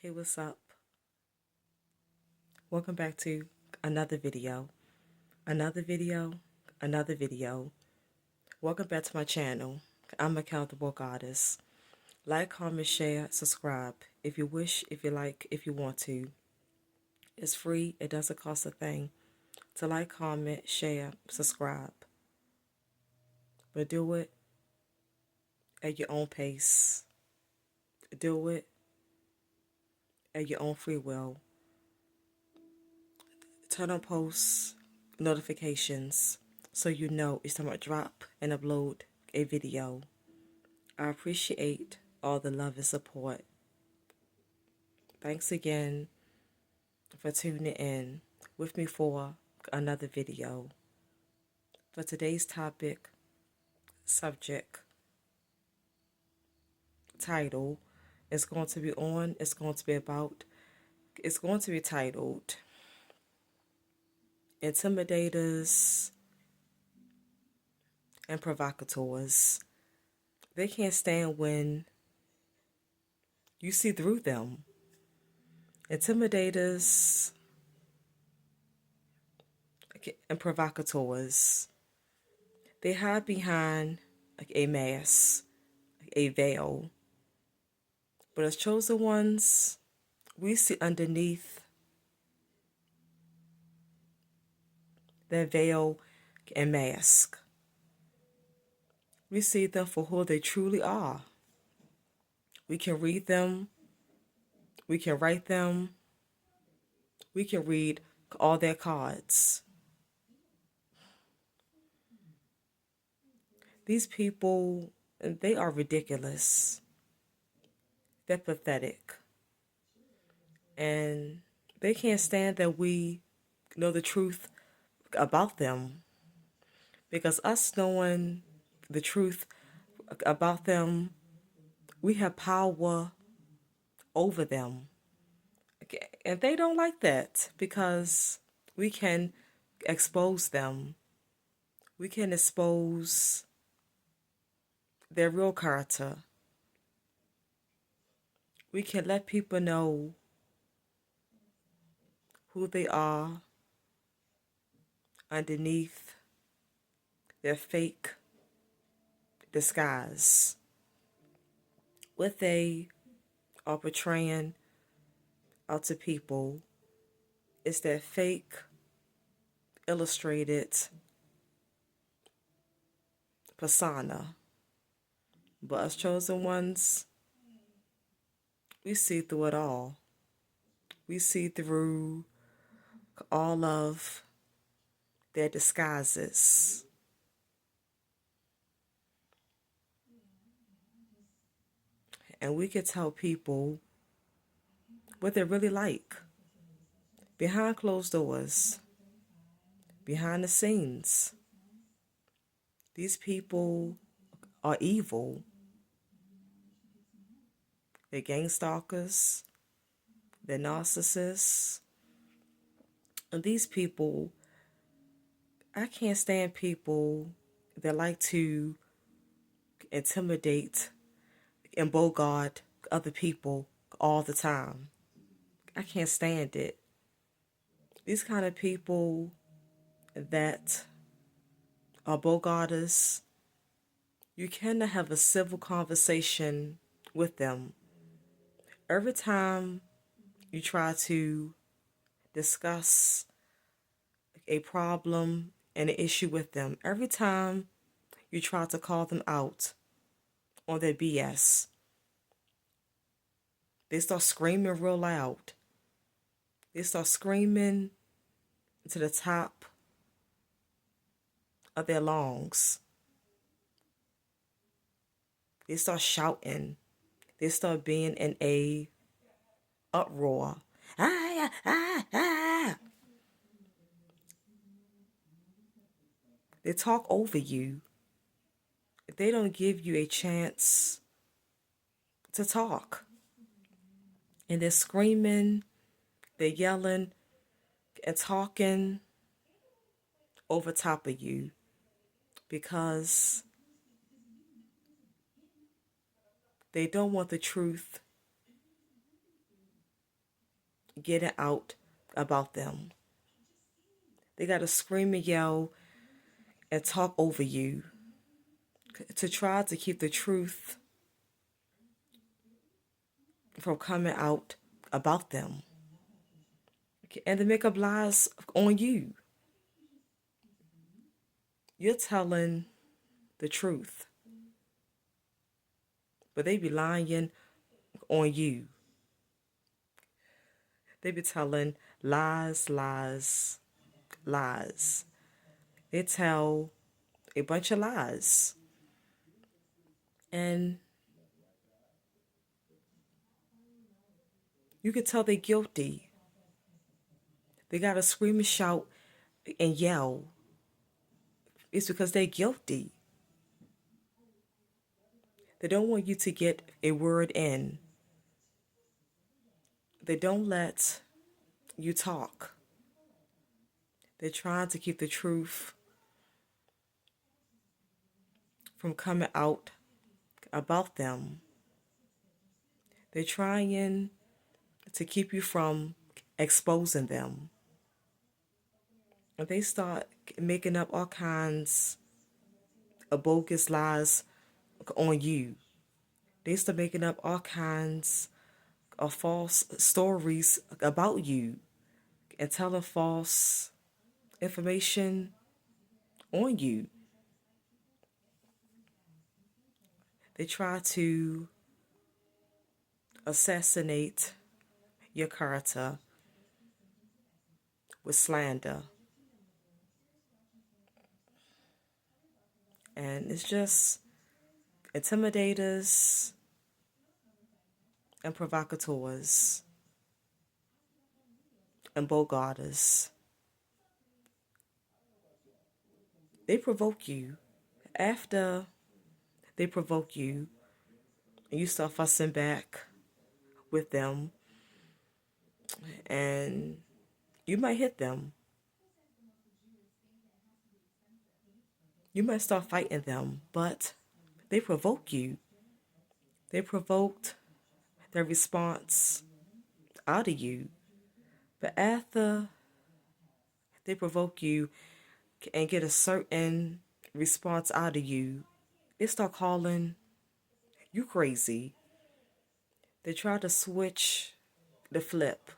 Hey, what's up? Welcome back to another video. Another video, another video. Welcome back to my channel. I'm the bogarters. Like, comment, share, subscribe. If you wish, if you like, if you want to. It's free. It doesn't cost a thing. To like, comment, share, subscribe. But do it at your own pace. Do it at your own free will. Turn on post notifications so you know each time I drop and upload a video. I appreciate all the love and support. Thanks again for tuning in with me for another video. For today's topic, subject, title is going to be titled Intimidators and Provocateurs. They can't stand when you see through them. Intimidators and provocateurs, they hide behind a mask, a veil. But as chosen ones, we see underneath that veil and mask. We see them for who they truly are. We can read them. We can write them. We can read all their cards. These people, they are ridiculous. They're pathetic. And they can't stand that we know the truth about them. Because us knowing the truth about them, we have power over them. And they don't like that because we can expose them. We can expose their real character. We can let people know who they are underneath their fake disguise. What they are portraying out to people is their fake, illustrated persona. But as chosen ones, we see through it all. We see through all of their disguises. And we can tell people what they're really like. Behind closed doors. Behind the scenes. These people are evil. They're gang stalkers. They're narcissists. And these people, I can't stand people that like to intimidate and bogart other people all the time. I can't stand it. These kind of people that are bogarters, you cannot have a civil conversation with them. Every time you try to discuss a problem and an issue with them, every time you try to call them out on their BS, they start screaming real loud. They start screaming to the top of their lungs. They start shouting. They start being in a uproar. Ah, ah, ah. They talk over you. They don't give you a chance to talk. And they're screaming, they're yelling, and talking over top of you because they don't want the truth getting out about them. They got to scream and yell and talk over you to try to keep the truth from coming out about them. And to make up lies on you. You're telling the truth, but they be lying on you. They be telling lies, lies, lies. They tell a bunch of lies. And you can tell they're guilty. They got to scream and shout and yell. It's because they're guilty. They don't want you to get a word in. They don't let you talk. They're trying to keep the truth from coming out about them. They're trying to keep you from exposing them. And they start making up all kinds of bogus lies on you. They start making up all kinds of false stories about you and telling false information on you. They try to assassinate your character with slander. And it's just intimidators and provokers and bogarters. They provoke you. After they provoke you and you start fussing back with them, and you might hit them. You might start fighting them, but they provoke you. They provoked their response out of you. But after they provoke you and get a certain response out of you, they start calling you crazy. They try to switch the flip.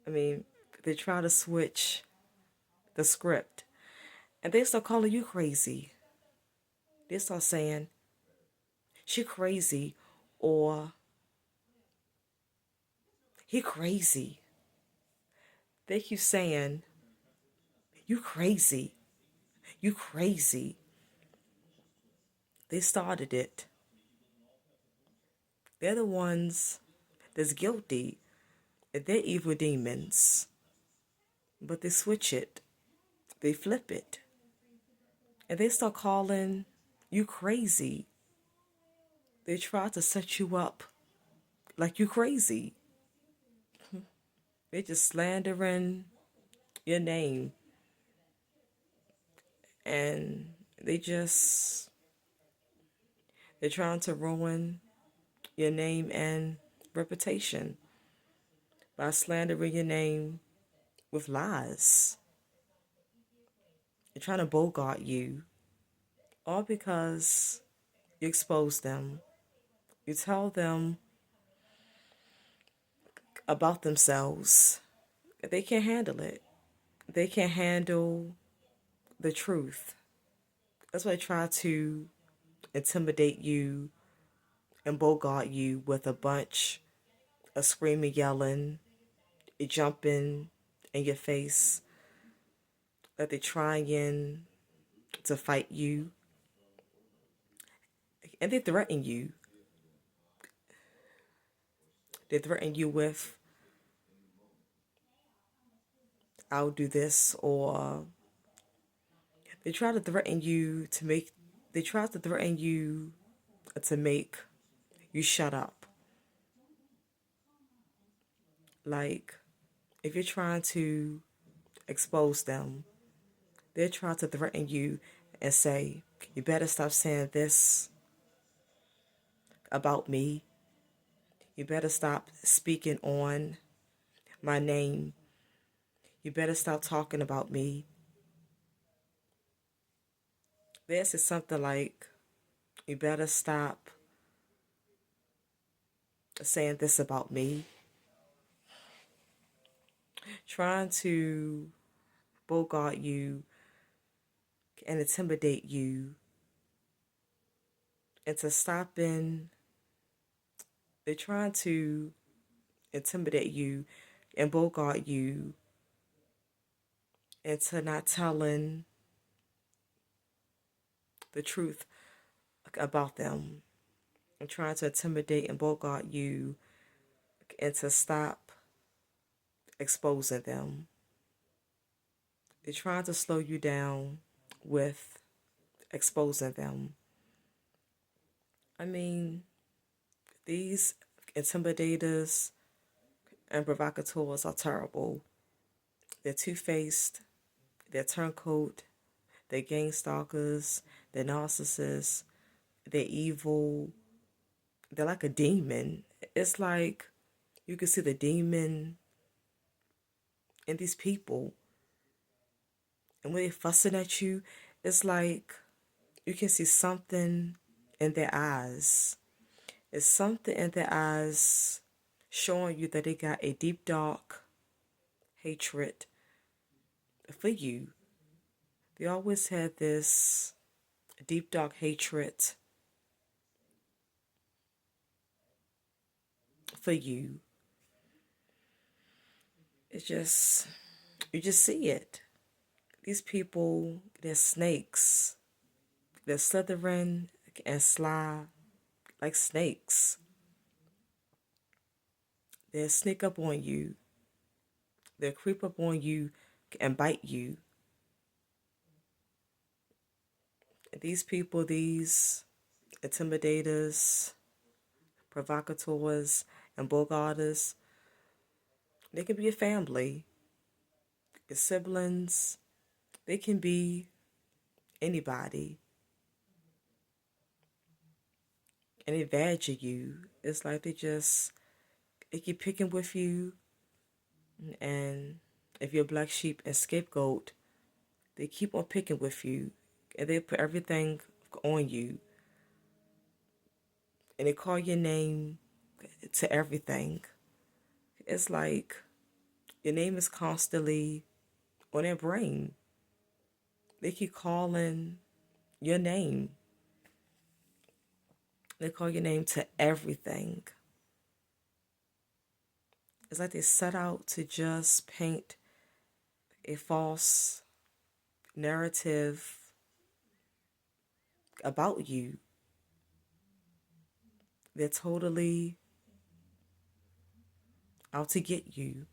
They try to switch the script. And they start calling you crazy. They start saying, she crazy, or he crazy. They keep saying, you crazy, you crazy. They started it. They're the ones that's guilty. They're evil demons. But they switch it. They flip it. And they start calling you crazy. They try to set you up like you crazy. They're just slandering your name. And they're trying to ruin your name and reputation by slandering your name with lies. They're trying to bogart you, all because you expose them. You tell them about themselves. They can't handle it. They can't handle the truth. That's why they try to intimidate you and bogart you with a bunch of screaming, yelling, jumping in your face. That they're trying to fight you. And they threaten you. They threaten you with, I'll do this, or they try to threaten you to make you shut up. Like, if you're trying to expose them, they're trying to threaten you and say, you better stop saying this about me. You better stop speaking on my name. You better stop talking about me. This is something like, you better stop saying this about me. Trying to bogart you and intimidate you into stopping. They're trying to intimidate you and bogart you into not telling the truth about them. I'm trying to intimidate and bogart you into stop exposing them. They're trying to slow you down with exposing them. I mean, these intimidators and provocateurs are terrible. They're two-faced, they're turncoat, they're gang stalkers, they're narcissists, they're evil, they're like a demon. It's like you can see the demon in these people. And when they're fussing at you, it's like you can see something in their eyes. It's something in their eyes showing you that they got a deep, dark hatred for you. They always had this deep, dark hatred for you. It's just, you just see it. These people, they're snakes. They're slithering and sly like snakes. They'll sneak up on you. They'll creep up on you and bite you. These people, these intimidators, provocateurs, and bogarters, they can be your family, your siblings. They can be anybody. And they badger you. It's like they keep picking with you. And if you're a black sheep and scapegoat, they keep on picking with you. And they put everything on you. And they call your name to everything. It's like your name is constantly on their brain. They keep calling your name. They call your name to everything. It's like they set out to just paint a false narrative about you. They're totally out to get you.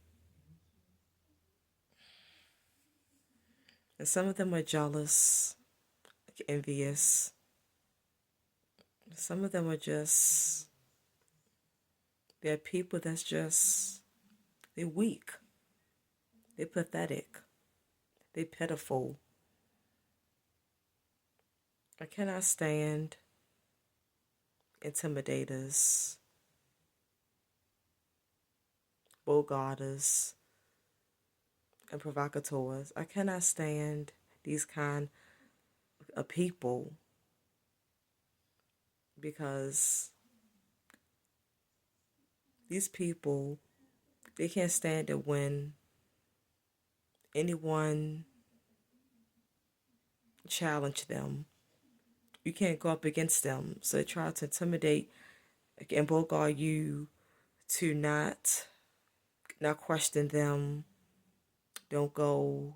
And some of them are jealous, envious. Some of them are just, they're people that's just, they're weak. They're pathetic. They're pitiful. I cannot stand intimidators, bogarters, and provocateurs. I cannot stand these kind of people because these people, they can't stand it when anyone challenge them. You can't go up against them. So they try to intimidate and bogart you to not question them. Don't go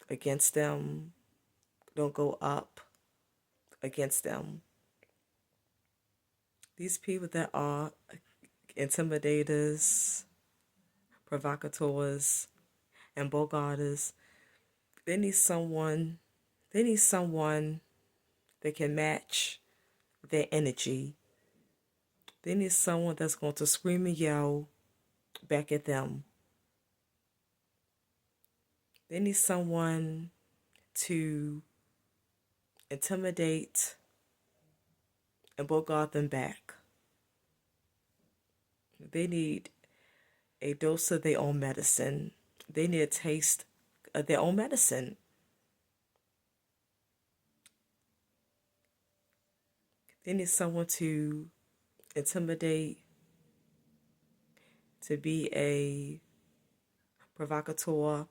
against them. Don't go up against them. These people that are intimidators, provocateurs, and bogarters, they need someone that can match their energy. They need someone that's going to scream and yell back at them. They need someone to intimidate and bogart them back. They need a dose of their own medicine. They need a taste of their own medicine. They need someone to intimidate, to be a provocateur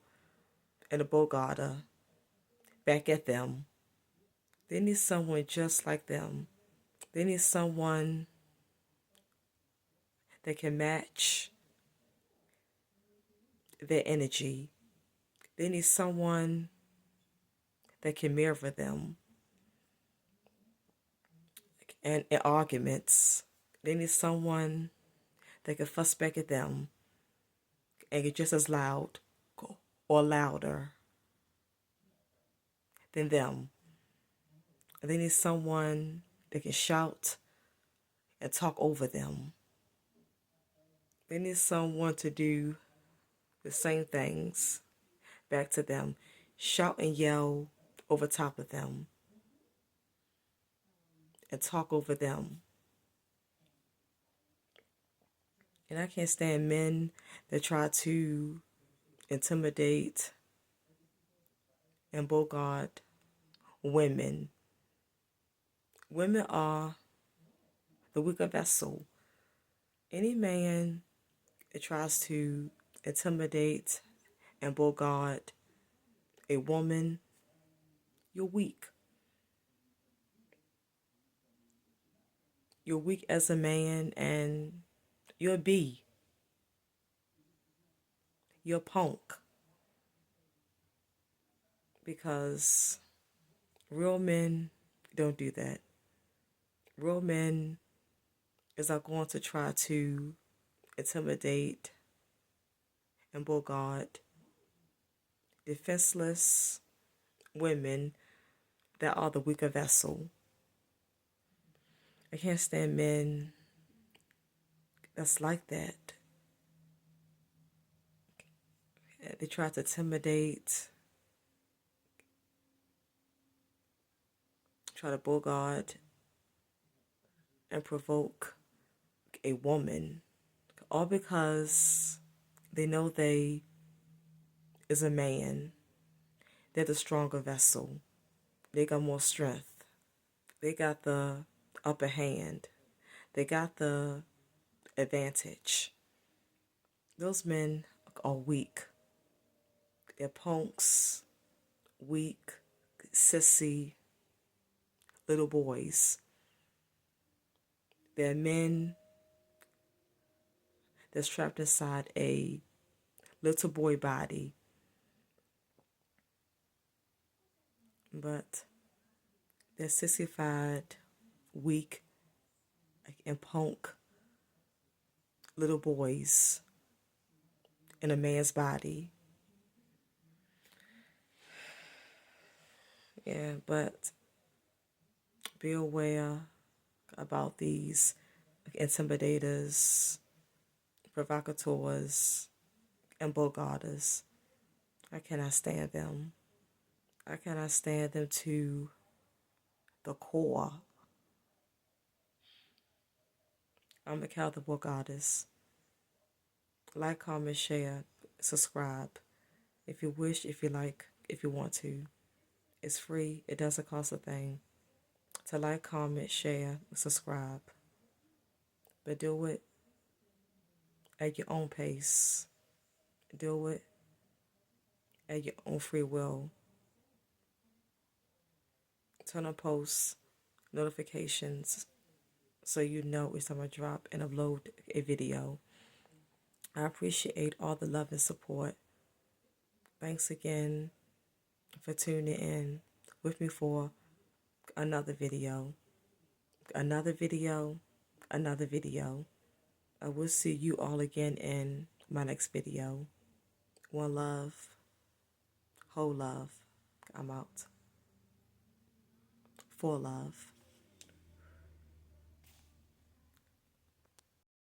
and a bogarter back at them. They need someone just like them. They need someone that can match their energy. They need someone that can mirror them. And in arguments, they need someone that can fuss back at them and get just as loud or louder than them. They need someone that can shout and talk over them. They need someone to do the same things back to them, shout and yell over top of them, and talk over them. And I can't stand men that try to intimidate and bogart women. Women are the weaker vessel. Any man that tries to intimidate and bogart a woman, you're weak. You're weak as a man, and you're a B. You're a punk. Because real men don't do that. Real men is not going to try to intimidate and bogart defenseless women that are the weaker vessel. I can't stand men that's like that. They try to intimidate, try to bogart and provoke a woman, all because they know they is a man. They're the stronger vessel. They got more strength. They got the upper hand. They got the advantage. Those men are weak. They're punks, weak, sissy, little boys. They're men that's trapped inside a little boy body. But they're sissified, weak, and punk little boys in a man's body. Yeah, but be aware about these intimidators, provocateurs, and bogarters. I cannot stand them. I cannot stand them to the core. I'm a Calvin bogarters. Like, comment, share, subscribe. If you wish, if you like, if you want to. It's free. It doesn't cost a thing. To like, comment, share, subscribe. But do it at your own pace. Do it at your own free will. Turn on post notifications so you know it's time to drop and upload a video. I appreciate all the love and support. Thanks again for tuning in with me for another video. Another video. Another video. I will see you all again in my next video. One love. Whole love. I'm out. For love.